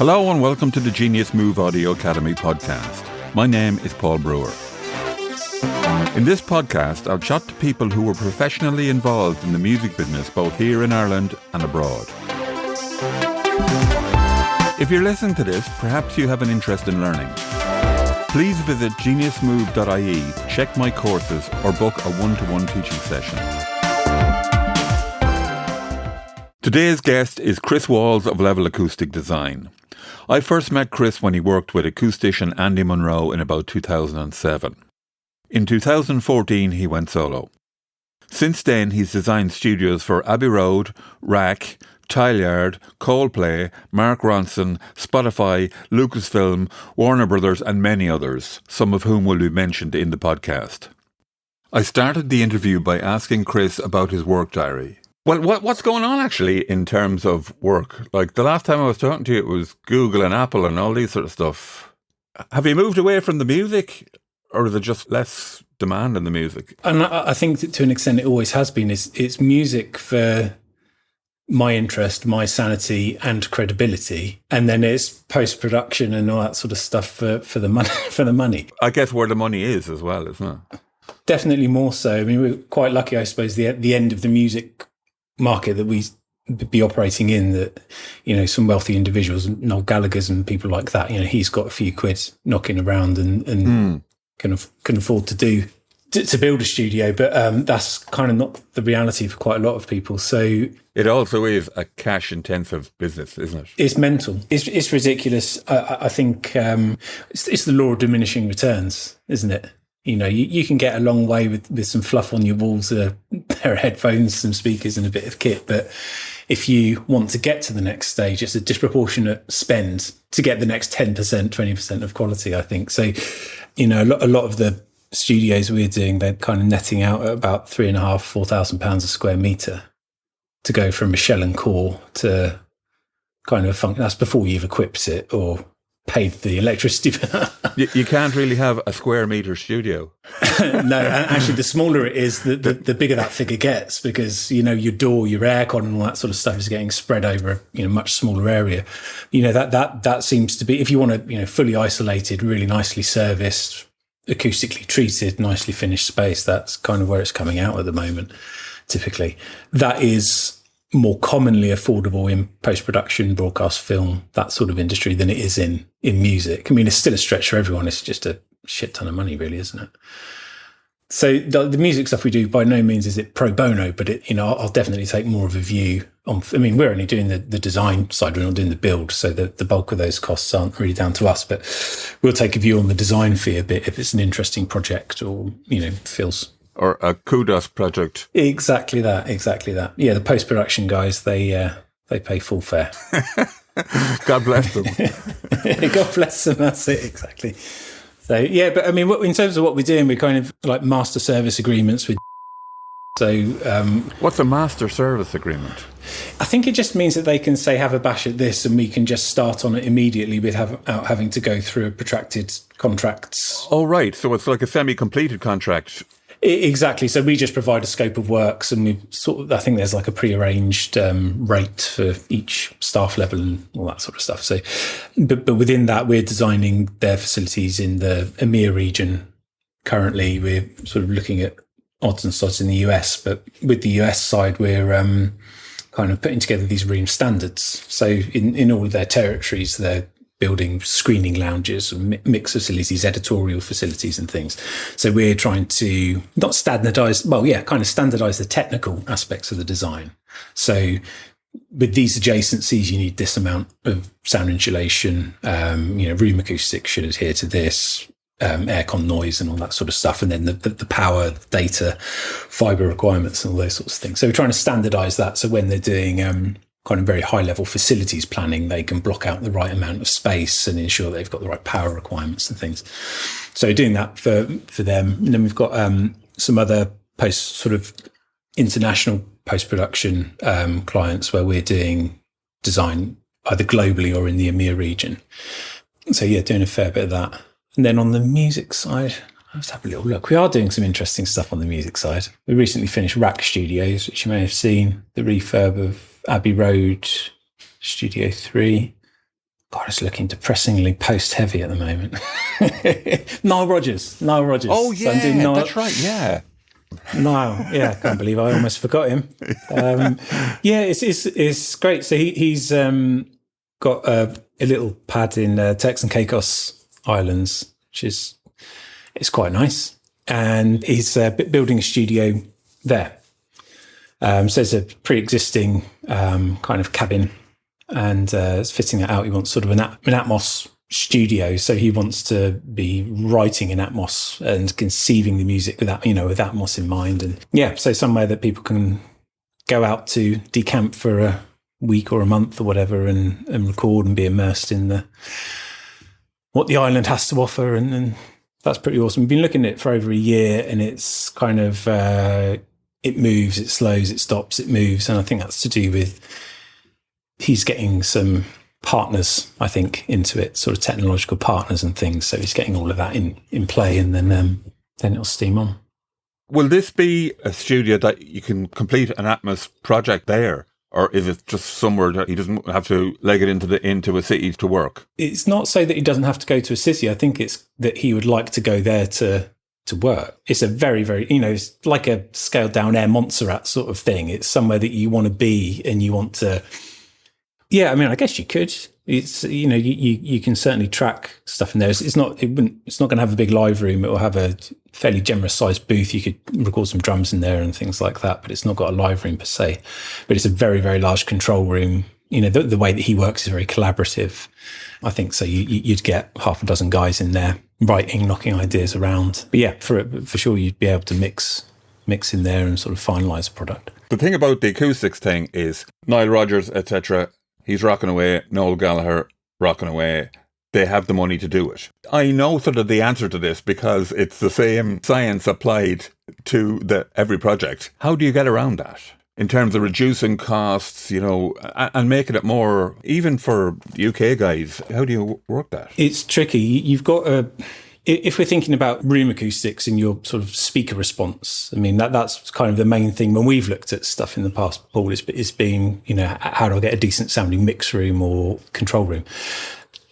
Hello and welcome to the Genius Move Audio Academy podcast. My name is Paul Brewer. In this podcast, I'll chat to people who were professionally involved in the music business both here in Ireland and abroad. If you're listening to this, perhaps you have an interest in learning. Please visit geniusmove.ie to check my courses or book a one-to-one teaching session. Today's guest is Chris Walls of Level Acoustic Design. I first met Chris when he worked with acoustician Andy Munro in about 2007. In 2014, he went solo. Since then, he's designed studios for Abbey Road, Rack, Tileyard, Coldplay, Mark Ronson, Spotify, Lucasfilm, Warner Brothers and many others, some of whom will be mentioned in the podcast. I started the interview by asking Chris about his work diary. Well, what's going on actually in terms of work? Like the last time I was talking to you, it was Google and Apple and all these sort of stuff. Have you moved away from the music, or is it just less demand in the music? And I think that to an extent it always has been. It's music for my interest, my sanity and credibility. And then it's post-production and all that sort of stuff for the money. For the money. I guess where the money is as well, isn't it? Definitely more so. I mean, we're quite lucky, I suppose, the end of the music market that we be operating in, that, you know, some wealthy individuals, Noel Gallagher's and people like that, you know, he's got a few quid knocking around and can afford to build a studio, but that's kind of not the reality for quite a lot of people. So it also is a cash intensive business, isn't it? It's mental. It's ridiculous. I think it's the law of diminishing returns, isn't it? You know, you can get a long way with some fluff on your walls, a pair of headphones, some speakers and a bit of kit. But if you want to get to the next stage, it's a disproportionate spend to get the next 10%, 20% of quality, I think. So, you know, a lot of the studios we're doing, they're kind of netting out at about £3,500–4,000 a square metre to go from a shell and core to kind of function. That's before you've equipped it or paid the electricity. You can't really have a square metre studio. No, and actually the smaller it is, the bigger that figure gets, because, you know, your door, your aircon and all that sort of stuff is getting spread over a, you know, much smaller area. You know, that seems to be, if you want to, you know, fully isolated, really nicely serviced, acoustically treated, nicely finished space, that's kind of where it's coming out at the moment, typically. That is more commonly affordable in post-production, broadcast film, that sort of industry, than it is in music. I mean, it's still a stretch for everyone. It's just a shit ton of money, really, isn't it? So the music stuff we do, by no means is it pro bono, but it, you know, I'll definitely take more of a view on, I mean, we're only doing the design side, we're not doing the build, so the bulk of those costs aren't really down to us, but we'll take a view on the design fee a bit if it's an interesting project or, you know, feels... Or a kudos project. Exactly that. Yeah, the post-production guys, they pay full fare. God bless them. God bless them, that's it, exactly. So, yeah, but I mean, in terms of what we're doing, we're kind of like master service agreements with... So, what's a master service agreement? I think it just means that they can say, have a bash at this, and we can just start on it immediately without having to go through a protracted contracts. Oh, right. So it's like a semi-completed contract. Exactly. So we just provide a scope of works, and we sort of, I think there's like a prearranged rate for each staff level and all that sort of stuff. So, but within that, we're designing their facilities in the EMEA region. Currently, we're sort of looking at odds and sods in the US, but with the US side, we're kind of putting together these room standards. So in all of their territories, they're building screening lounges, mix facilities, editorial facilities and things. So we're trying to not standardise, kind of standardise the technical aspects of the design. So with these adjacencies, you need this amount of sound insulation, room acoustics should adhere to this, aircon noise and all that sort of stuff. And then the power, data, fibre requirements and all those sorts of things. So we're trying to standardise that. So when they're doing kind of very high level facilities planning, they can block out the right amount of space and ensure they've got the right power requirements and things. So doing that for them. And then we've got some other sort of international post-production clients where we're doing design either globally or in the EMEA region. So yeah, doing a fair bit of that. And then on the music side, let's have a little look. We are doing some interesting stuff on the music side. We recently finished Rack Studios, which you may have seen, the refurb of Abbey Road Studio 3. God, it's looking depressingly post-heavy at the moment. Niall Rodgers. Oh, yeah, so that's right, yeah. Niall, yeah, I can't believe I almost forgot him. Yeah, it's great. So he's got a little pad in Turks and Caicos Islands, which is it's quite nice. And he's building a studio there. So there's a pre-existing kind of cabin, and it's fitting that out. He wants sort of an Atmos studio, so he wants to be writing in Atmos and conceiving the music with that, with Atmos in mind. And yeah, so somewhere that people can go out to decamp for a week or a month or whatever, and record and be immersed in what the island has to offer, and that's pretty awesome. We've been looking at it for over a year, and it's kind of it moves, it slows, it stops, it moves, and I think that's to do with he's getting some partners, I think, into it, sort of technological partners and things. So he's getting all of that in play, and then it'll steam on. Will this be a studio that you can complete an Atmos project there? Or is it just somewhere that he doesn't have to leg it into a city to work? It's not so that he doesn't have to go to a city. I think it's that he would like to go there to work. It's a very, very, it's like a scaled down Air Montserrat sort of thing. It's somewhere that you want to be, and you want to. Yeah, I mean, I guess you could. It's you can certainly track stuff in there. It's not going to have a big live room. It will have a fairly generous sized booth. You could record some drums in there and things like that, but it's not got a live room per se. But it's a very, very large control room. The way that he works is very collaborative. I think so. You'd get half a dozen guys in there writing, knocking ideas around. But yeah, for sure, you'd be able to mix in there and sort of finalise a product. The thing about the acoustics thing is Nile Rodgers, etc. He's rocking away. Noel Gallagher rocking away. They have the money to do it. I know sort of the answer to this because it's the same science applied to every project. How do you get around that in terms of reducing costs, and making it more, even for UK guys? How do you work that? It's tricky. You've got if we're thinking about room acoustics and your sort of speaker response, I mean, that's kind of the main thing when we've looked at stuff in the past, Paul, is being, how do I get a decent sounding mix room or control room?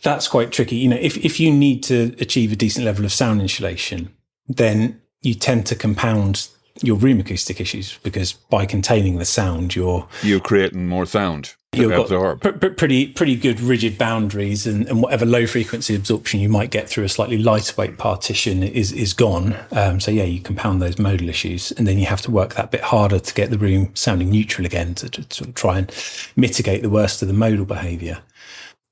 That's quite tricky. If you need to achieve a decent level of sound insulation, then you tend to compound your room acoustic issues, because by containing the sound, you're creating more sound. You've got pretty good rigid boundaries, and whatever low frequency absorption you might get through a slightly lighter weight partition is gone. So yeah, you compound those modal issues, and then you have to work that bit harder to get the room sounding neutral again, to sort of try and mitigate the worst of the modal behaviour.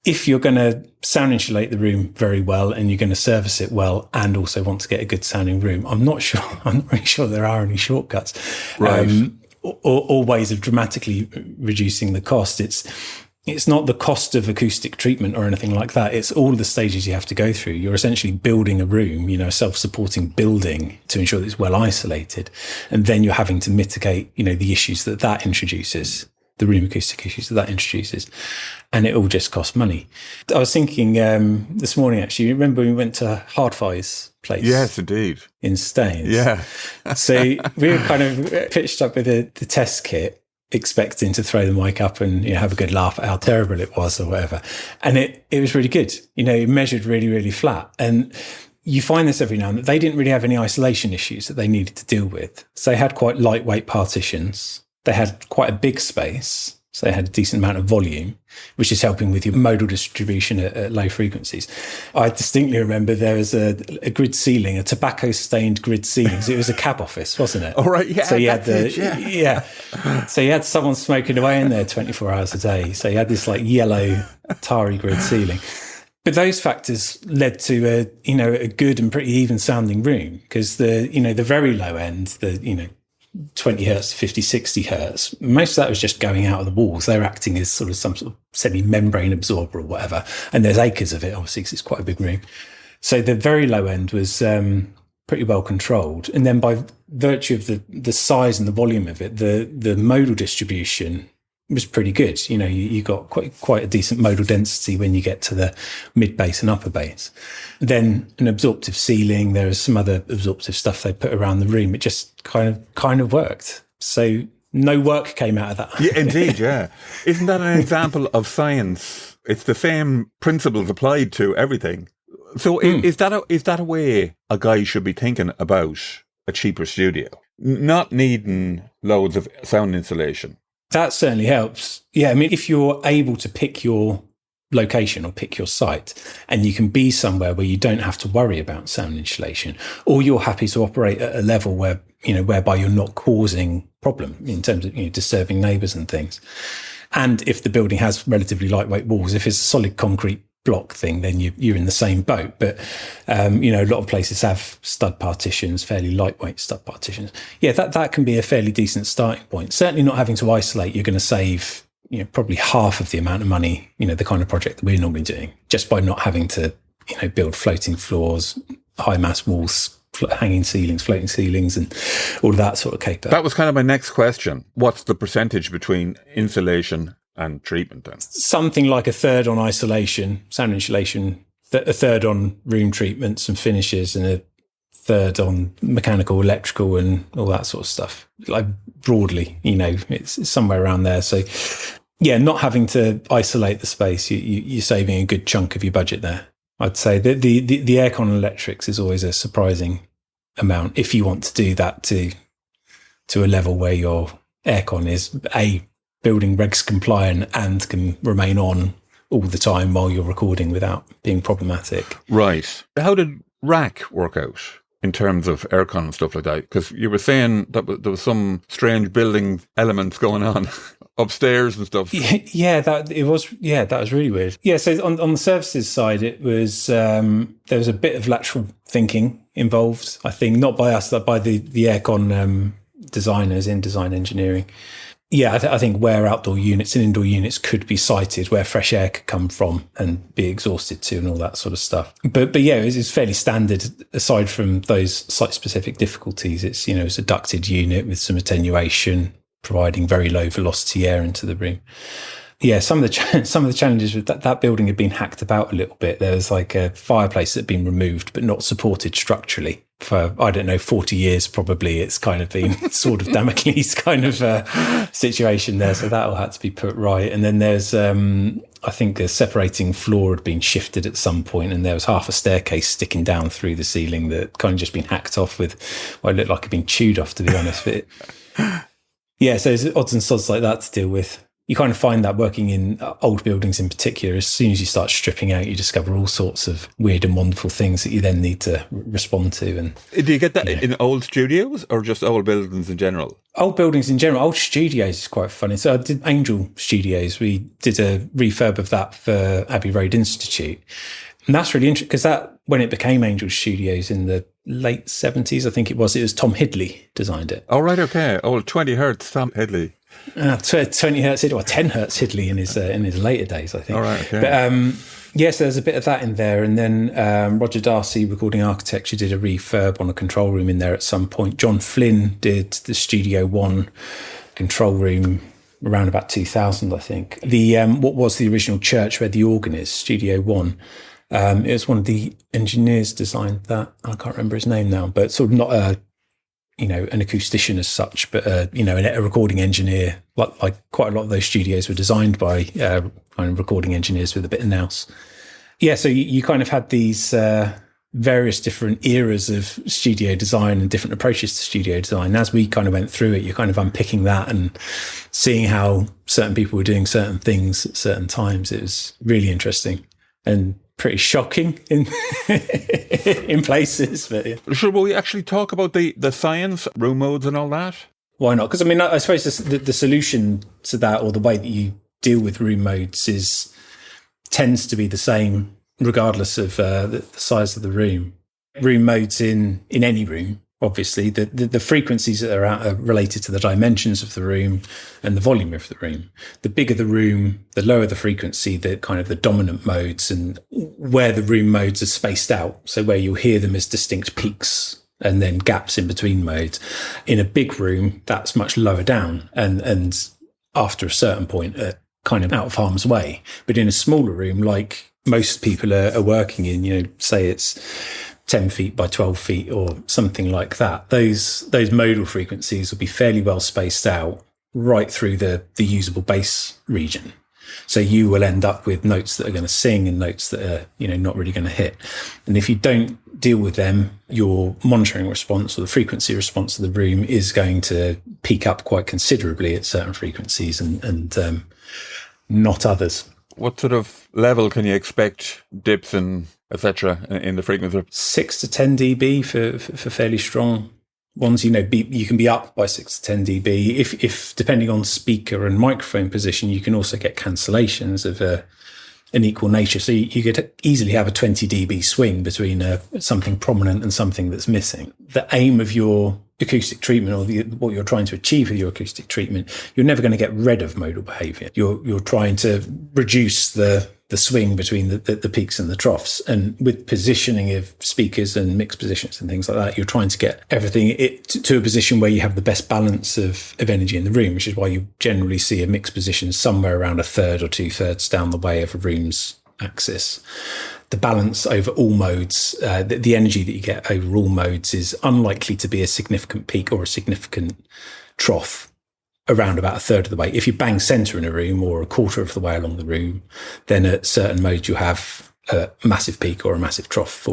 If you're going to sound insulate the room very well, and you're going to service it well, and also want to get a good sounding room, I'm not really sure there are any shortcuts. Right. Or ways of dramatically reducing the cost. It's not the cost of acoustic treatment or anything like that. It's all the stages you have to go through. You're essentially building a room, a self-supporting building, to ensure that it's well isolated. And then you're having to mitigate, the issues that introduces, the room acoustic issues that introduces. And it all just costs money. I was thinking this morning, actually, remember we went to Hardfire's place? Yes, indeed. In Staines. Yeah. So we were kind of pitched up with the test kit, expecting to throw the mic up and have a good laugh at how terrible it was or whatever. And it was really good. It measured really, really flat. And you find this every now and then. They didn't really have any isolation issues that they needed to deal with. So they had quite lightweight partitions. They had quite a big space. So they had a decent amount of volume, which is helping with your modal distribution at low frequencies. I distinctly remember there was a grid ceiling, a tobacco-stained grid ceiling. So it was a cab office, wasn't it? Oh, right, yeah. So you had So you had someone smoking away in there 24 hours a day. So you had this like yellow tarry grid ceiling. But those factors led to a good and pretty even sounding room, because the very low end, 20 hertz to 50, 60 hertz. Most of that was just going out of the walls. They were acting as sort of some sort of semi-membrane absorber or whatever. And there's acres of it, obviously, because it's quite a big room. So the very low end was pretty well controlled. And then by virtue of the size and the volume of it, the modal distribution was pretty good. You got quite a decent modal density when you get to the mid bass and upper bass. Then an absorptive ceiling. There was some other absorptive stuff they put around the room. It just kind of worked. So no work came out of that. Yeah, indeed, yeah. Isn't that an example of science? It's the same principles applied to everything. So is that a way a guy should be thinking about a cheaper studio? Not needing loads of sound insulation. That certainly helps. Yeah, I mean, if you're able to pick your location or pick your site, and you can be somewhere where you don't have to worry about sound insulation, or you're happy to operate at a level where, whereby you're not causing problem in terms of, disturbing neighbours and things. And if the building has relatively lightweight walls, if it's a solid concrete block thing, then you're in the same boat. But a lot of places have stud partitions, fairly lightweight stud partitions. Yeah, that can be a fairly decent starting point. Certainly not having to isolate, you're going to save probably half of the amount of money, the kind of project that we're normally doing, just by not having to build floating floors, high mass walls, hanging ceilings, floating ceilings, and all of that sort of caper. That was kind of my next question. What's the percentage between insulation and treatment then? Something like a third on isolation, sound insulation, a third on room treatments and finishes, and a third on mechanical, electrical, and all that sort of stuff. Like broadly, it's somewhere around there. So yeah, not having to isolate the space, you're saving a good chunk of your budget there. I'd say that the aircon and electrics is always a surprising amount if you want to do that to a level where your aircon is building regs compliant and can remain on all the time while you're recording without being problematic. Right. How did rack work out in terms of aircon and stuff like that? Because you were saying that there was some strange building elements going on upstairs and stuff. That was really weird. Yeah, so on the services side, it was there was a bit of lateral thinking involved. I think not by us, but by the aircon designers in design engineering. Yeah, I think where outdoor units and indoor units could be sited, where fresh air could come from and be exhausted to, and all that sort of stuff. But yeah, it's fairly standard. Aside from those site-specific difficulties, it's it's a ducted unit with some attenuation, providing very low velocity air into the room. Yeah, some of the challenges with that building had been hacked about a little bit. There was like a fireplace that had been removed but not supported structurally for, 40 years probably. It's kind of been sort of Damocles kind of situation there. So that all had to be put right. And then there's, I think the separating floor had been shifted at some point, and there was half a staircase sticking down through the ceiling that kind of just been hacked off with, it looked like it'd been chewed off, to be honest. But yeah, so there's odds and sods like that to deal with. You kind of find that working in old buildings in particular, as soon as you start stripping out, you discover all sorts of weird and wonderful things that you then need to respond to. And do you get that in old studios or just old buildings in general? Old buildings in general. Old studios is quite funny. So I did Angel Studios. We did a refurb of that for Abbey Road Institute. And that's really interesting because that, when it became Angel Studios in the late 70s, I think it was Tom Hidley designed it. Oh, right, okay. Oh, 20 hertz, Tom Hidley. 20 hertz or 10 hertz Hidley in his later days, I think. All right, okay. But yes, there's a bit of that in there. And then Roger Darcy, Recording Architecture, did a refurb on a control room in there at some point. John Flynn did the Studio One control room around about 2000, I think. The what was the original church where the organ is, Studio One. It was one of the engineers designed that. I can't remember his name now, but sort of not an acoustician as such, but a recording engineer. Like quite a lot of those studios were designed by kind of recording engineers with a bit of nous. Yeah, so you kind of had these various different eras of studio design and different approaches to studio design. And as we kind of went through it, you're kind of unpicking that and seeing how certain people were doing certain things at certain times. It was really interesting and pretty shocking in in places. But yeah. Should we actually talk about the science, room modes and all that? Why not? Because I suppose the solution to that, or the way that you deal with room modes, tends to be the same regardless of the size of the room. Room modes in any room, obviously, the frequencies that are out are related to the dimensions of the room and the volume of the room. The bigger the room, the lower the frequency, the kind of the dominant modes, and where the room modes are spaced out. So where you'll hear them as distinct peaks and then gaps in between modes. In a big room, that's much lower down and after a certain point, kind of out of harm's way. But in a smaller room, like most people are working in, say it's 10 feet by 12 feet or something like that, those modal frequencies will be fairly well spaced out right through the usable bass region. So you will end up with notes that are going to sing and notes that are, not really going to hit. And if you don't deal with them, your monitoring response or the frequency response of the room is going to peak up quite considerably at certain frequencies and not others. What sort of level can you expect dips and etc. in the frequency? 6 to 10 dB for fairly strong ones. You can be up by 6 to 10 dB. If depending on speaker and microphone position, you can also get cancellations of an equal nature. So you could easily have a 20 dB swing between something prominent and something that's missing. The aim of your acoustic treatment, or what you're trying to achieve with your acoustic treatment, you're never going to get rid of modal behavior. You're trying to reduce the swing between the peaks and the troughs. And with positioning of speakers and mix positions and things like that, you're trying to get everything to a position where you have the best balance of energy in the room, which is why you generally see a mix position somewhere around a third or 2/3 down the way of a room's axis. The balance over all modes, the energy that you get over all modes is unlikely to be a significant peak or a significant trough around about a third of the way. If you bang center in a room or a quarter of the way along the room, then at certain modes you have a massive peak or a massive trough.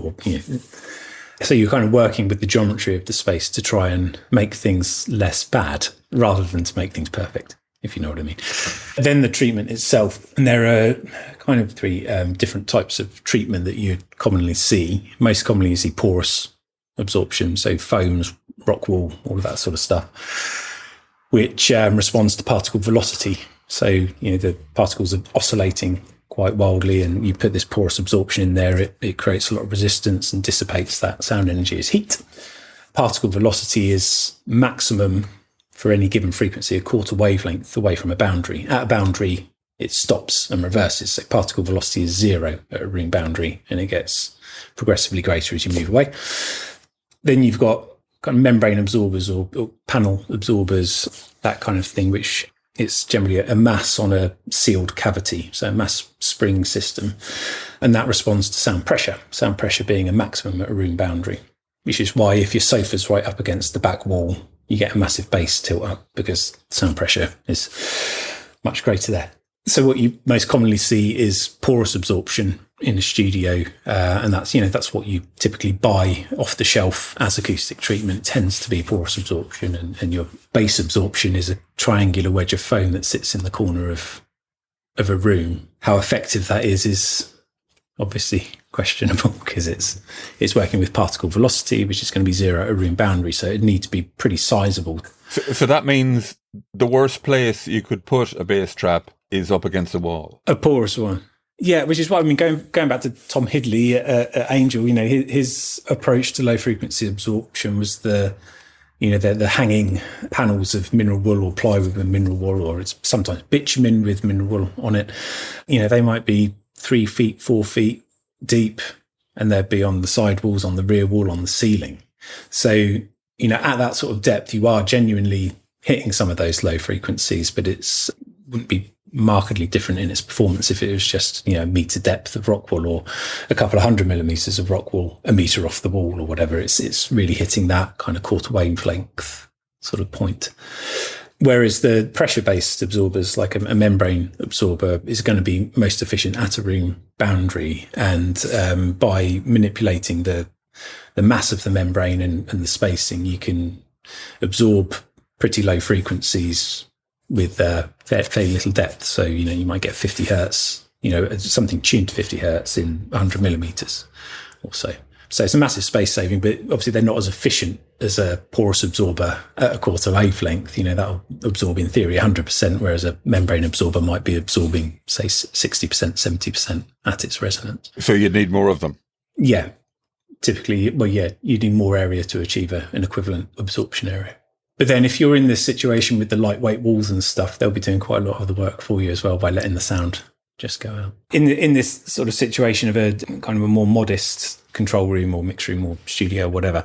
So you're kind of working with the geometry of the space to try and make things less bad rather than to make things perfect, if you know what I mean. Then the treatment itself, and there are kind of three different types of treatment that you commonly see. Most commonly you see porous absorption, so foams, rock wool, all of that sort of stuff, which responds to particle velocity. So, the particles are oscillating quite wildly, and you put this porous absorption in there, it creates a lot of resistance and dissipates that sound energy as heat. Particle velocity is maximum for any given frequency, a quarter wavelength away from a boundary. At a boundary, it stops and reverses. So particle velocity is 0 at a room boundary, and it gets progressively greater as you move away. Then you've got kind of membrane absorbers or panel absorbers, that kind of thing, which it's generally a mass on a sealed cavity, so a mass spring system. And that responds to sound pressure being a maximum at a room boundary, which is why if your sofa's right up against the back wall, you get a massive bass tilt up because sound pressure is much greater there. So what you most commonly see is porous absorption in a studio, and that's what you typically buy off the shelf as acoustic treatment. It tends to be porous absorption, and your bass absorption is a triangular wedge of foam that sits in the corner of a room. How effective that is obviously questionable because it's working with particle velocity, which is going to be 0 at a room boundary, so it needs to be pretty sizable. So that means the worst place you could put a bass trap is up against the wall. A porous one. Yeah, which is why, going back to Tom Hidley at Angel, his approach to low frequency absorption was the hanging panels of mineral wool or plywood with mineral wool, or it's sometimes bitumen with mineral wool on it. They might be 3 feet, 4 feet deep, and they'd be on the side walls, on the rear wall, on the ceiling. So, at that sort of depth, you are genuinely hitting some of those low frequencies, but wouldn't be markedly different in its performance if it was just, meter depth of rock wool or a couple of 100 millimeters of rock wool, a meter off the wall or whatever. It's really hitting that kind of quarter wavelength sort of point. Whereas the pressure-based absorbers, like a membrane absorber, is going to be most efficient at a room boundary. And by manipulating the mass of the membrane and the spacing, you can absorb pretty low frequencies with fairly little depth. So, you might get 50 hertz, something tuned to 50 hertz in 100 millimeters or so. So it's a massive space saving, but obviously they're not as efficient as a porous absorber at a quarter wavelength. That'll absorb in theory 100%, whereas a membrane absorber might be absorbing, say, 60%, 70% at its resonance. So you'd need more of them? Yeah. Typically, you need more area to achieve an equivalent absorption area. But then if you're in this situation with the lightweight walls and stuff, they'll be doing quite a lot of the work for you as well by letting the sound just go out. In this sort of situation of a kind of a more modest control room or mix room or studio or whatever,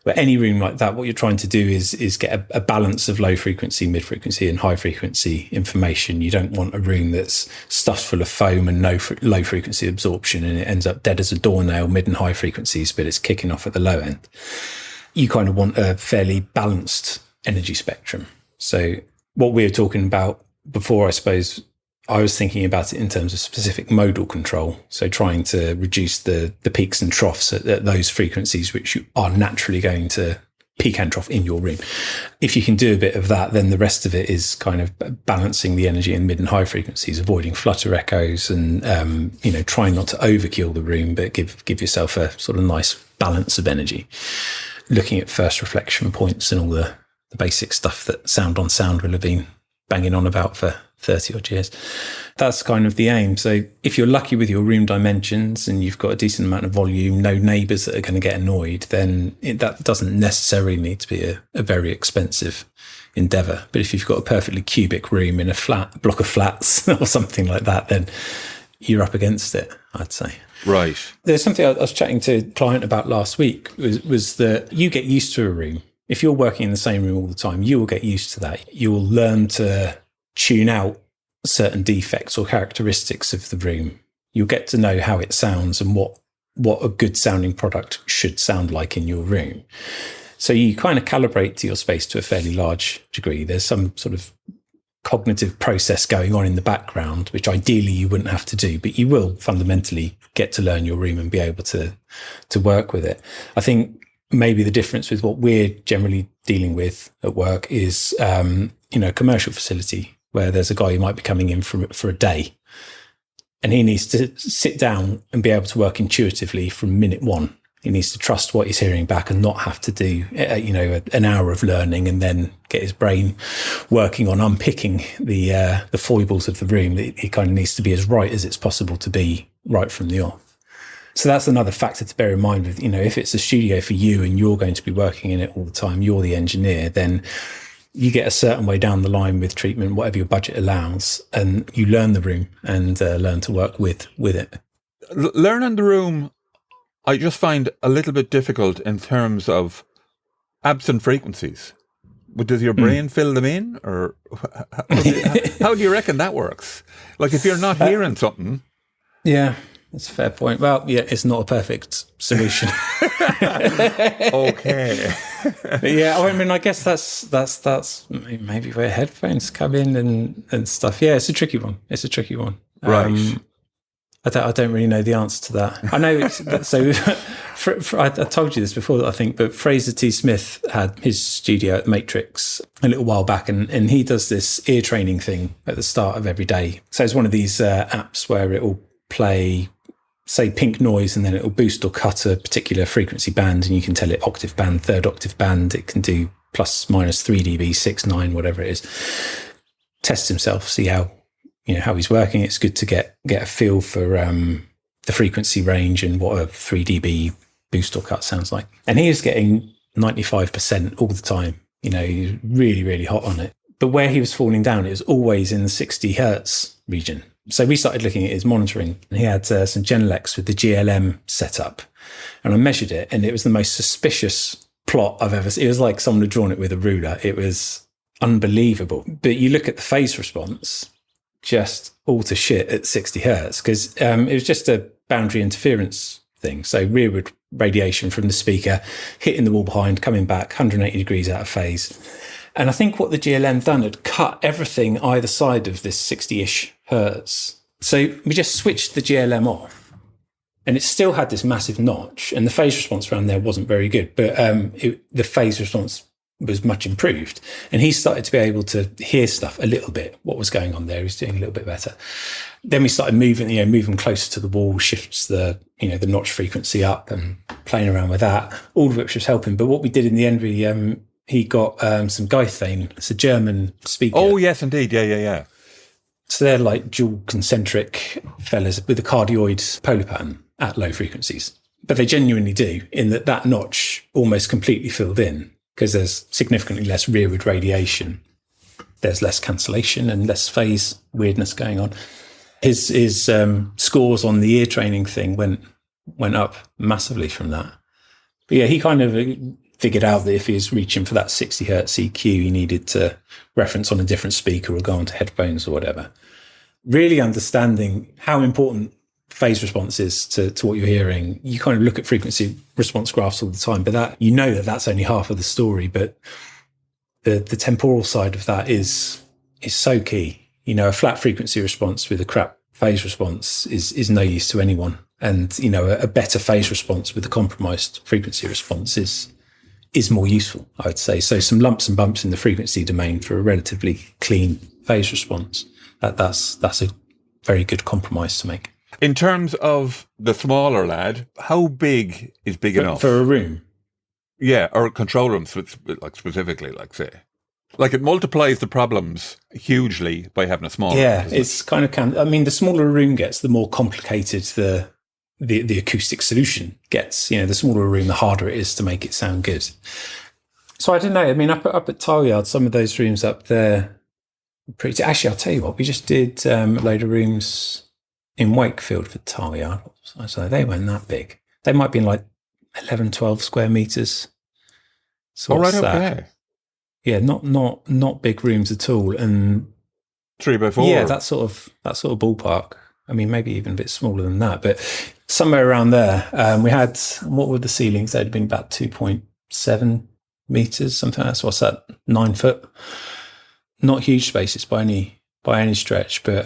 but any room like that, what you're trying to do is get a balance of low frequency, mid frequency and high frequency information. You don't want a room that's stuffed full of foam and no low frequency absorption, and it ends up dead as a doornail, mid and high frequencies, but it's kicking off at the low end. You kind of want a fairly balanced energy spectrum. So what we were talking about before, I suppose, I was thinking about it in terms of specific modal control. So trying to reduce the peaks and troughs at those frequencies, which you are naturally going to peak and trough in your room. If you can do a bit of that, then the rest of it is kind of balancing the energy in mid and high frequencies, avoiding flutter echoes, and trying not to overkill the room, but give yourself a sort of nice balance of energy. Looking at first reflection points and all the basic stuff that Sound on Sound will have been banging on about for 30 odd years. That's kind of the aim. So if you're lucky with your room dimensions and you've got a decent amount of volume, no neighbours that are going to get annoyed, then that doesn't necessarily need to be a very expensive endeavour. But if you've got a perfectly cubic room in a block of flats or something like that, then you're up against it, I'd say. Right. There's something I was chatting to a client about last week, was that you get used to a room. If you're working in the same room all the time, you will get used to that. You will learn to tune out certain defects or characteristics of the room. You'll get to know how it sounds and what a good sounding product should sound like in your room. So you kind of calibrate to your space to a fairly large degree. There's some sort of cognitive process going on in the background, which ideally you wouldn't have to do, but you will fundamentally get to learn your room and be able to work with it. I think maybe the difference with what we're generally dealing with at work is, a commercial facility where there's a guy who might be coming in for a day, and he needs to sit down and be able to work intuitively from minute one. He needs to trust what he's hearing back and not have to do, an hour of learning and then get his brain working on unpicking the foibles of the room. He kind of needs to be as right as it's possible to be right from the off. So that's another factor to bear in mind with, if it's a studio for you and you're going to be working in it all the time, you're the engineer, then you get a certain way down the line with treatment, whatever your budget allows, and you learn the room and learn to work with it. Learning the room, I just find a little bit difficult in terms of absent frequencies. But does your brain fill them in, or how do you reckon that works? Like if you're not hearing something. Yeah, that's a fair point. Well, yeah, it's not a perfect solution. Okay. Yeah, I mean, I guess that's maybe where headphones come in and stuff. Yeah, it's a tricky one. Right. I don't really know the answer to that. I know so. I told you this before, I think, but Fraser T. Smith had his studio at Matrix a little while back, and he does this ear training thing at the start of every day. So it's one of these apps where it will play, say, pink noise, and then it will boost or cut a particular frequency band, and you can tell it octave band, third octave band. It can do plus minus 3 dB, 6, 9, whatever it is. Test himself, see how he's working. It's good to get a feel for the frequency range and what a 3 dB boost or cut sounds like. And he was getting 95% all the time. He was really, really hot on it. But where he was falling down, it was always in the 60 hertz region. So we started looking at his monitoring, and he had some Genelecs with the GLM set up. And I measured it, and it was the most suspicious plot I've ever seen. It was like someone had drawn it with a ruler. It was unbelievable. But you look at the phase response, just all to shit at 60 hertz, because it was just a boundary interference thing. So rearward radiation from the speaker, hitting the wall behind, coming back 180 degrees out of phase. And I think what the GLM done had cut everything either side of this 60-ish hertz. So we just switched the GLM off, and it still had this massive notch, and the phase response around there wasn't very good, but the phase response was much improved. And he started to be able to hear stuff a little bit, what was going on there. He was doing a little bit better. Then we started moving closer to the wall, shifts the notch frequency up and playing around with that, all of which was helping. But what we did in the end, he got some Geithane. It's a German speaker. Oh, yes, indeed. Yeah. So they're like dual concentric fellas with a cardioid polar pattern at low frequencies. But they genuinely do, in that notch almost completely filled in, because there's significantly less rearward radiation. There's less cancellation and less phase weirdness going on. His scores on the ear training thing went up massively from that. But yeah, he kind of figured out that if he was reaching for that 60 hertz EQ, he needed to reference on a different speaker or go onto headphones or whatever. Really understanding how important phase response is to what you're hearing. You kind of look at frequency response graphs all the time, but that's only half of the story. But the temporal side of that is so key. A flat frequency response with a crap phase response is no use to anyone. And, a better phase response with a compromised frequency response is more useful, I would say. So some lumps and bumps in the frequency domain for a relatively clean phase response, that's a very good compromise to make. In terms of the smaller lad, how big is big enough? For a room? Yeah, or a control room, specifically, say. Like, it multiplies the problems hugely by having a smaller room. Yeah, it's kind of the smaller a room gets, the more complicated the acoustic solution gets. The smaller a room, the harder it is to make it sound good. So I don't know. Up at Tileyard, some of those rooms up there, actually, I'll tell you what, we just did a load of rooms in Wakefield for Tileyard. So they weren't that big. They might be like 11, 12 square meters. So right, okay. That? Yeah, not big rooms at all, and 3x4. Yeah, that sort of ballpark. Maybe even a bit smaller than that, but somewhere around there. We had, what were the ceilings? They'd been about 2.7 meters, something like that. So what's that? 9 foot. Not huge spaces by any stretch, but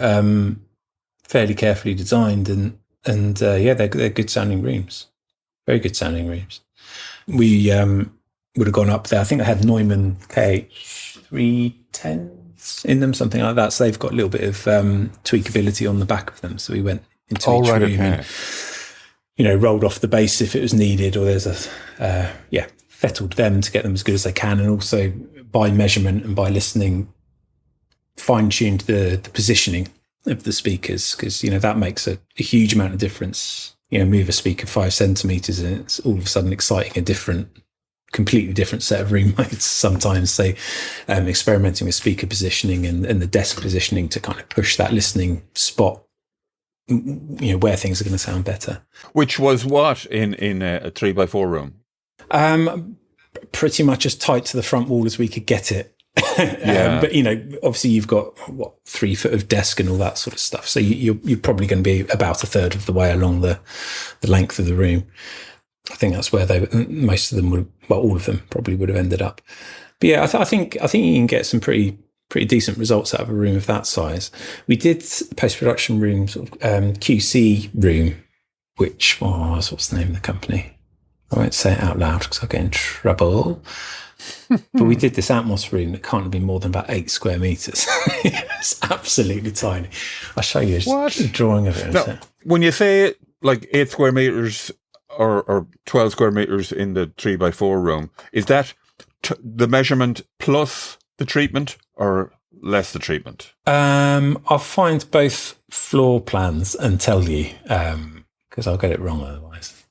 fairly carefully designed, and they're good sounding rooms. Very good sounding rooms. We would have gone up there. I think I had Neumann KH310s in them, something like that. So they've got a little bit of tweakability on the back of them. So we went into each room and, rolled off the bass if it was needed, or there's fettled them to get them as good as they can. And also by measurement and by listening, fine-tuned the positioning of the speakers, because, that makes a huge amount of difference. Move a speaker 5 centimeters and it's all of a sudden exciting completely different set of room modes sometimes. So experimenting with speaker positioning and the desk positioning to kind of push that listening spot, where things are going to sound better. Which was what in a 3x4 room? Pretty much as tight to the front wall as we could get it. But obviously you've got 3 foot of desk and all that sort of stuff. So you're probably going to be about a third of the way along the length of the room. I think that's where most of them all of them probably would have ended up. But yeah, I think you can get some pretty decent results out of a room of that size. We did post-production room, sort of QC room, which was, what's the name of the company? I won't say it out loud because I'll get in trouble. But we did this Atmos room that can't have been more than about 8 square meters. It's absolutely tiny. I'll show you a drawing of it. No, when you say like 8 square meters or 12 square meters in the 3x4 room, is that the measurement plus the treatment or less the treatment? I'll find both floor plans and tell you, because I'll get it wrong otherwise.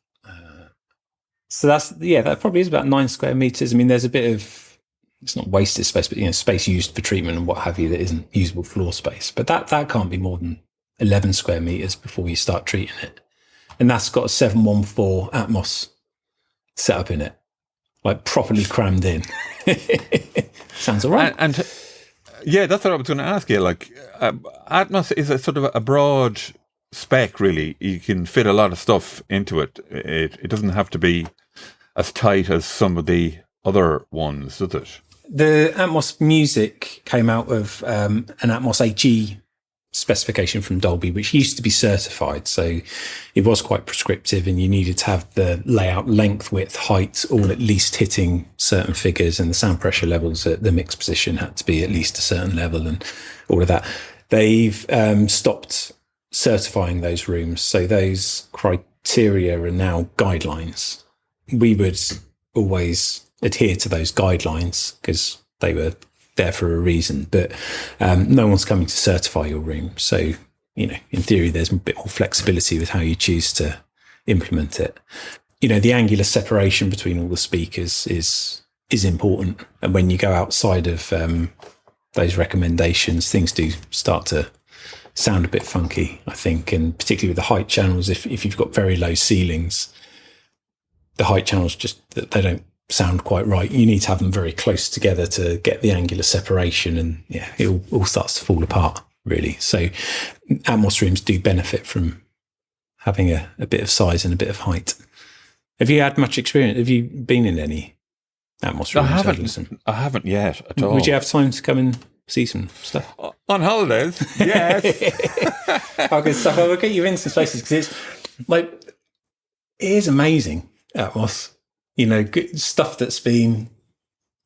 So that probably is about 9 square meters. There's a bit of, it's not wasted space, but space used for treatment and what have you that isn't usable floor space. But that can't be more than 11 square meters before you start treating it. And that's got a 714 Atmos setup in it, like properly crammed in. Sounds all right. And that's what I was going to ask you. Like, Atmos is a sort of a broad spec, really. You can fit a lot of stuff into it. It doesn't have to be as tight as some of the other ones, does it? The Atmos Music came out of an Atmos HE specification from Dolby, which used to be certified. So it was quite prescriptive and you needed to have the layout length, width, height, all at least hitting certain figures, and the sound pressure levels at the mix position had to be at least a certain level and all of that. They've stopped certifying those rooms. So those criteria are now guidelines. We would always adhere to those guidelines because they were there for a reason, but no one's coming to certify your room. So, in theory, there's a bit more flexibility with how you choose to implement it. The angular separation between all the speakers is important. And when you go outside of those recommendations, things do start to sound a bit funky, I think. And particularly with the height channels, if you've got very low ceilings, the height channels they don't sound quite right. You need to have them very close together to get the angular separation, and it all starts to fall apart, really. So Atmos rooms do benefit from having a bit of size and a bit of height. Have you had much experience? Have you been in any Atmos rooms? I haven't yet at all. Would you have time to come and see some stuff? On holidays? Yes. Oh, good stuff. I'll get you in some places because it's like, it is amazing, Atmos. Good stuff that's been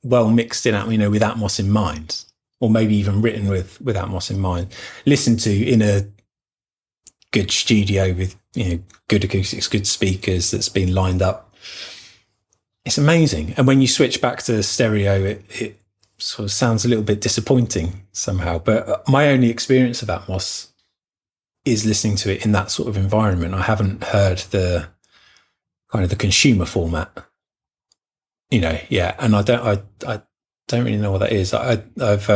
well mixed in, with Atmos in mind, or maybe even written with Atmos in mind. Listened to in a good studio with, good acoustics, good speakers that's been lined up. It's amazing. And when you switch back to stereo, it sort of sounds a little bit disappointing somehow. But my only experience of Atmos is listening to it in that sort of environment. I haven't heard the kind of the consumer format, and I don't really know what that is. I've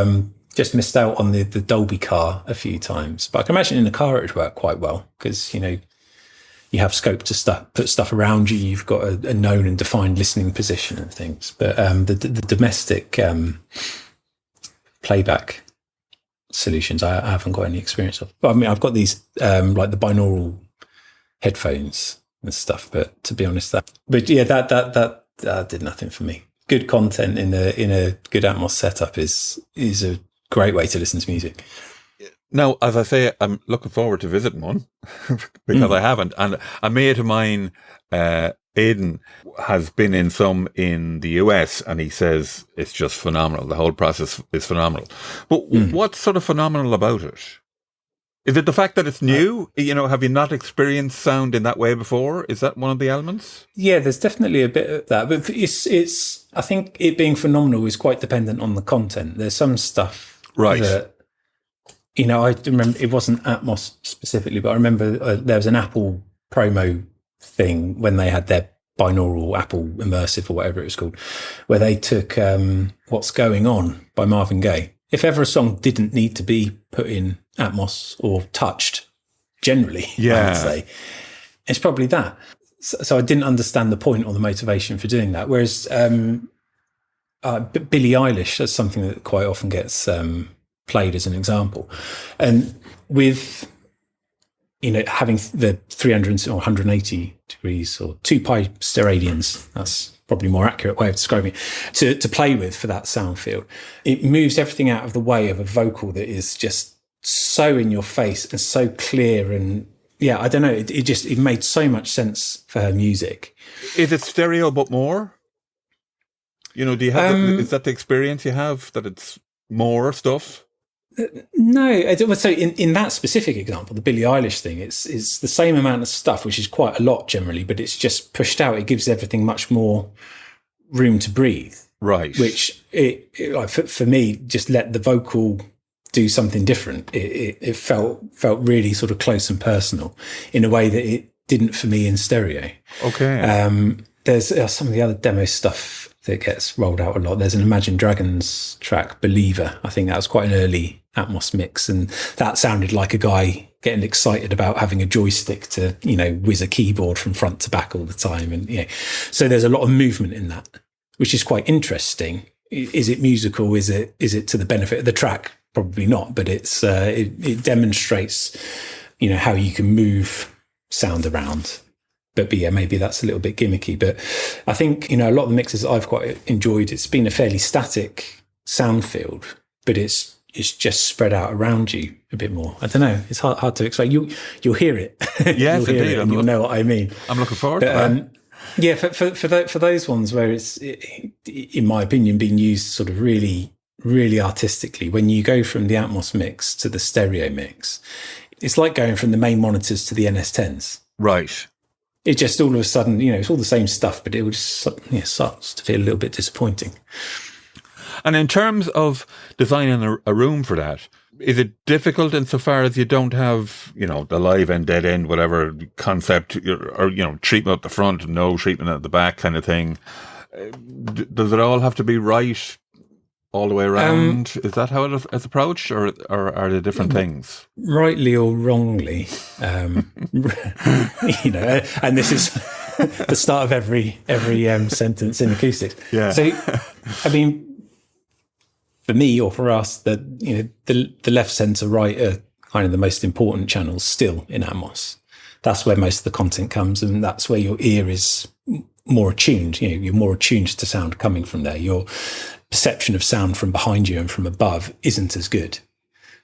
just missed out on the Dolby car a few times, but I can imagine in the car it would work quite well because you have scope to put stuff around you. You've got a known and defined listening position and things. But the domestic playback solutions, I haven't got any experience of. But I mean, I've got these like the binaural headphones and stuff. But to be honest, that did nothing for me. Good content in a good Atmos setup is a great way to listen to music. Now, as I say, I'm looking forward to visiting one because I haven't. And a mate of mine, Aidan, has been in some in the US, and he says it's just phenomenal. The whole process is phenomenal. But what's sort of phenomenal about it? Is it the fact that it's new? Have you not experienced sound in that way before? Is that one of the elements? Yeah, there's definitely a bit of that. But it's I think it being phenomenal is quite dependent on the content. There's some stuff that, I remember it wasn't Atmos specifically, but I remember there was an Apple promo thing when they had their binaural Apple Immersive or whatever it was called, where they took What's Going On by Marvin Gaye. If ever a song didn't need to be put in Atmos or touched, generally, I would say, it's probably that. So I didn't understand the point or the motivation for doing that. Whereas Billie Eilish, that's something that quite often gets played as an example. And with, having the 300 or 180 degrees or 2 pi steradians, that's probably a more accurate way of describing it, to play with for that sound field. It moves everything out of the way of a vocal that is just so in your face and so clear. And I don't know, it made so much sense for her music. Is it stereo but more? Do you have, is that the experience you have, that it's more stuff? No, so in that specific example, the Billie Eilish thing, it's the same amount of stuff, which is quite a lot generally, but it's just pushed out. It gives everything much more room to breathe. Right. Which for me, just let the vocal do something different. It felt really sort of close and personal in a way that it didn't for me in stereo. Okay. There's some of the other demo stuff that gets rolled out a lot. There's an Imagine Dragons track, Believer. I think that was quite an early Atmos mix, and that sounded like a guy getting excited about having a joystick to, whiz a keyboard from front to back all the time. And so there's a lot of movement in that, which is quite interesting. Is it musical? Is it to the benefit of the track? Probably not, but it's it demonstrates, how you can move sound around. But maybe that's a little bit gimmicky. But I think, a lot of the mixes I've quite enjoyed, it's been a fairly static sound field, but it's just spread out around you a bit more. I don't know. It's hard to explain. You'll hear it. Yes, you'll hear indeed. it and you'll know what I mean. I'm looking forward to that. Yeah, for those ones where it's, in my opinion, being used sort of really, really artistically, when you go from the Atmos mix to the stereo mix, it's like going from the main monitors to the NS10s. Right. It just all of a sudden, it's all the same stuff, but it would starts to feel a little bit disappointing. And in terms of designing a room for that, is it difficult insofar as you don't have, the live end, dead end, whatever concept, or treatment at the front, no treatment at the back kind of thing? Does it all have to be right all the way around? Is that how it is approached, or are there different things? Rightly or wrongly, and this is the start of every sentence in acoustics. Yeah. So, I mean, for me or for us, the left, centre, right are kind of the most important channels still in Atmos. That's where most of the content comes, and that's where your ear is more attuned. You're more attuned to sound coming from there. Your perception of sound from behind you and from above isn't as good.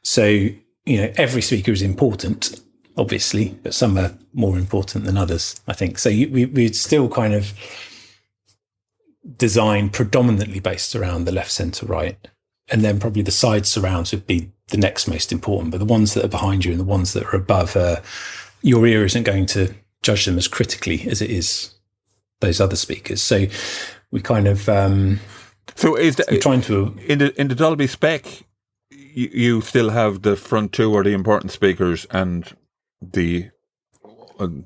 So, every speaker is important, obviously, but some are more important than others, I think. So we'd still kind of design predominantly based around the left, centre, right. And then probably the side surrounds would be the next most important. But the ones that are behind you and the ones that are above, your ear isn't going to judge them as critically as it is those other speakers. So we kind of... so is that, trying to... In the Dolby spec, you still have the front two or the important speakers, and the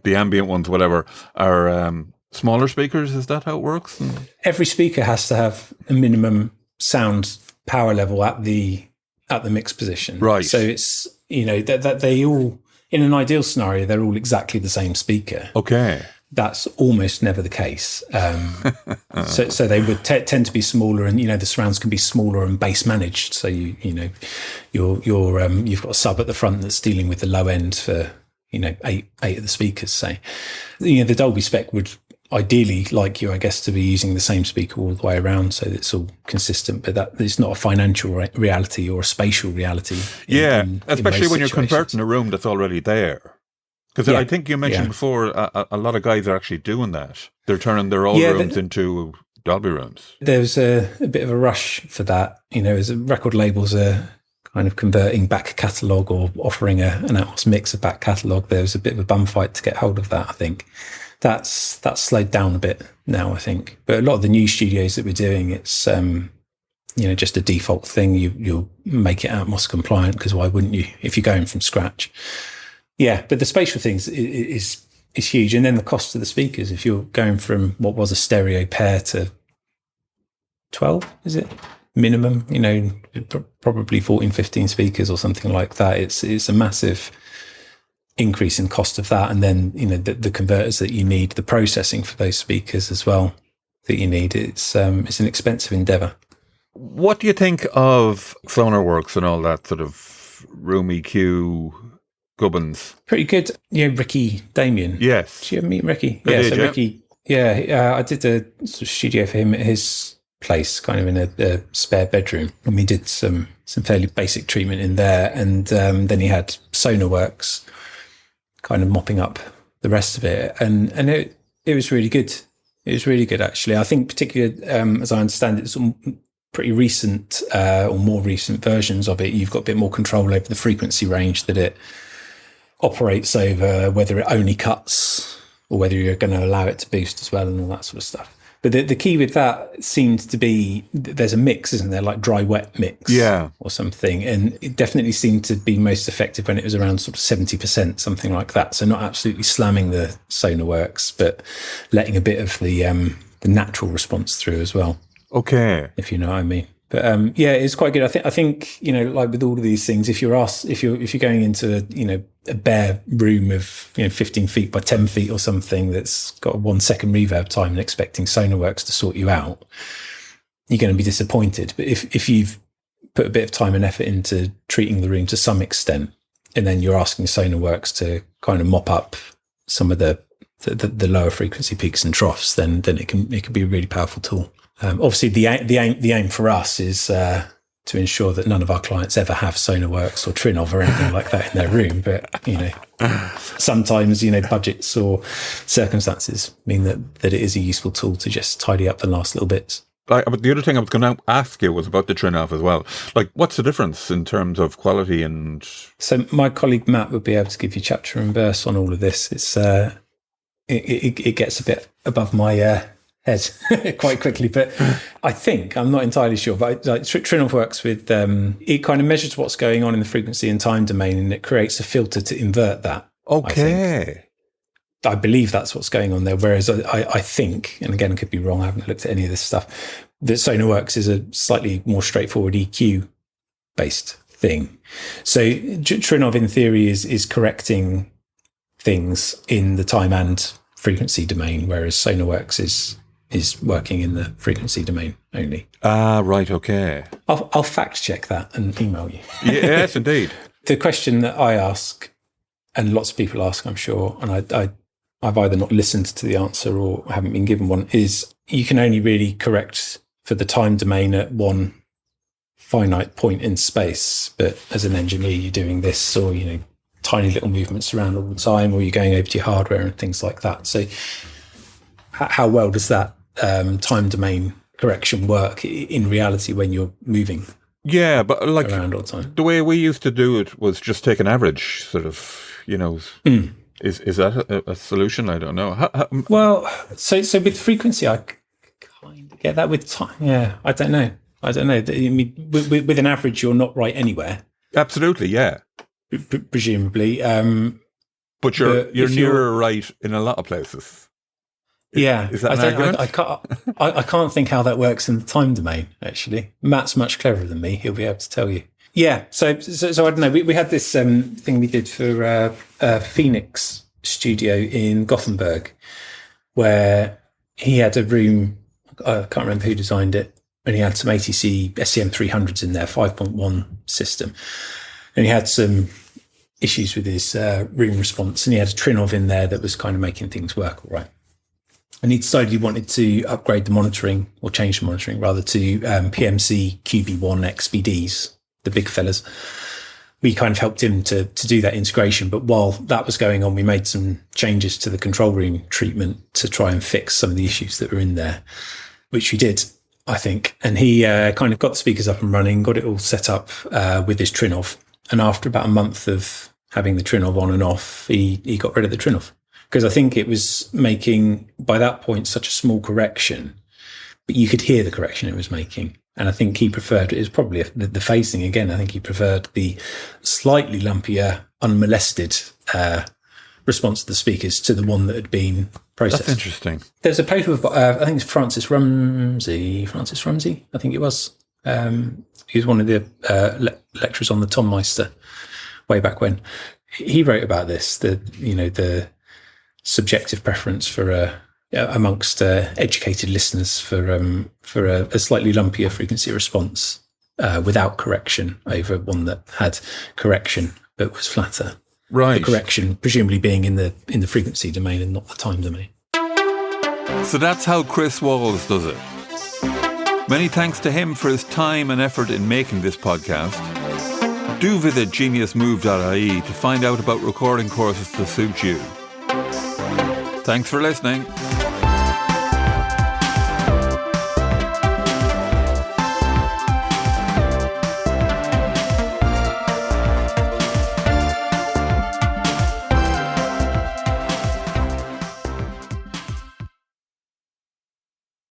ambient ones, whatever, are smaller speakers. Is that how it works? Every speaker has to have a minimum sound power level at the mix position. Right. So it's, that they all, in an ideal scenario, they're all exactly the same speaker. Okay. That's almost never the case. So they would tend to be smaller, and the surrounds can be smaller and bass managed. So you've got a sub at the front that's dealing with the low end for eight of the speakers. Say, the Dolby spec would ideally like you, I guess, to be using the same speaker all the way around, so that it's all consistent. But that it's not a financial reality or a spatial reality. Especially when you're converting a room that's already there. Because I think you mentioned before, a lot of guys are actually doing that. They're turning their old rooms into Dolby rooms. There's a bit of a rush for that. As record labels are kind of converting back catalogue or offering an Atmos mix of back catalogue, there's a bit of a bum fight to get hold of that, I think. That's slowed down a bit now, I think. But a lot of the new studios that we're doing, it's just a default thing. You'll make it Atmos compliant, because why wouldn't you if you're going from scratch? Yeah, but the spatial things is huge. And then the cost of the speakers, if you're going from what was a stereo pair to 12, is it? Minimum, probably 14, 15 speakers or something like that. It's a massive increase in cost of that. And then, the converters that you need, the processing for those speakers as well that you need. It's an expensive endeavour. What do you think of Sonarworks and all that sort of room EQ gubbins? Pretty good. Ricky Damien. Yes. Did you ever meet Ricky? Ricky. I did a sort of studio for him at his place, kind of in a spare bedroom, and we did some fairly basic treatment in there. And then he had Sonarworks kind of mopping up the rest of it, and it was really good. It was really good, actually. I think particularly, as I understand it, some pretty recent or more recent versions of it, you've got a bit more control over the frequency range that it operates over, whether it only cuts or whether you're going to allow it to boost as well and all that sort of stuff. But the key with that seems to be there's a mix, isn't there, like dry-wet mix or something. And it definitely seemed to be most effective when it was around sort of 70%, something like that. So not absolutely slamming the Sonarworks, but letting a bit of the natural response through as well. Okay. If you know what I mean. But it's quite good. I think like with all of these things, if you're going into a bare room of 15 feet by 10 feet or something that's got a 1 second reverb time and expecting Sonarworks to sort you out, you're going to be disappointed. But if you've put a bit of time and effort into treating the room to some extent, and then you're asking Sonarworks to kind of mop up some of the lower frequency peaks and troughs, then it can be a really powerful tool. Obviously, the aim for us is to ensure that none of our clients ever have Sonarworks or Trinov or anything like that in their room. But sometimes budgets or circumstances mean that it is a useful tool to just tidy up the last little bits. But the other thing I was going to ask you was about the Trinov as well. Like, what's the difference in terms of quality and? So my colleague Matt would be able to give you chapter and verse on all of this. It's it gets a bit above my head quite quickly, but I think, I'm not entirely sure, but Trinov works with, it kind of measures what's going on in the frequency and time domain, and it creates a filter to invert that. Okay. I believe that's what's going on there. Whereas I think, and again, I could be wrong, I haven't looked at any of this stuff, that Sonarworks is a slightly more straightforward EQ based thing. So Trinov in theory is correcting things in the time and frequency domain, whereas Sonarworks is working in the frequency domain only. Ah, right, okay. I'll fact check that and email you. Yes, indeed. The question that I ask, and lots of people ask, I'm sure, and I I've either not listened to the answer or haven't been given one, is you can only really correct for the time domain at one finite point in space. But as an engineer, you're doing this, or, tiny little movements around all the time, or you're going over to your hardware and things like that. So how well does that time domain correction work in reality when you're moving? Yeah, but like around all the time. The way we used to do it was just take an average, sort of, Is that a solution? I don't know. Well, so with frequency, I kind of get that. With time, yeah, I don't know. I mean, with an average, you're not right anywhere. Absolutely, yeah. Presumably, but you're nearer right in a lot of places. Is that an argument? I can't think how that works in the time domain. Actually, Matt's much cleverer than me. He'll be able to tell you. Yeah. So I don't know. We had this thing we did for Phoenix Studio in Gothenburg, where he had a room. I can't remember who designed it, and he had some ATC SCM 300s in there, 5.1 system, and he had some issues with his room response, and he had a Trinov in there that was kind of making things work all right. And he decided he wanted to upgrade the monitoring, or change the monitoring rather, to PMC QB1 XBDs, the big fellas. We kind of helped him to do that integration. But while that was going on, we made some changes to the control room treatment to try and fix some of the issues that were in there, which we did, I think. And he kind of got the speakers up and running, got it all set up with his Trinov. And after about a month of having the Trinov on and off, he got rid of the Trinov. Because I think it was making, by that point, such a small correction, but you could hear the correction it was making. And I think he preferred, it was probably the phasing again, I think he preferred the slightly lumpier, unmolested response to the speakers to the one that had been processed. That's interesting. There's a paper, I think it's Francis Rumsey, I think it was. He was one of the lecturers on the Tom Meister way back when. He wrote about this, the subjective preference for amongst educated listeners for a slightly lumpier frequency response without correction over one that had correction but was flatter. Right. The correction presumably being in the frequency domain and not the time domain. So that's how Chris Walls does it. Many thanks to him for his time and effort in making this podcast. Do visit geniusmove.ie to find out about recording courses to suit you. Thanks for listening.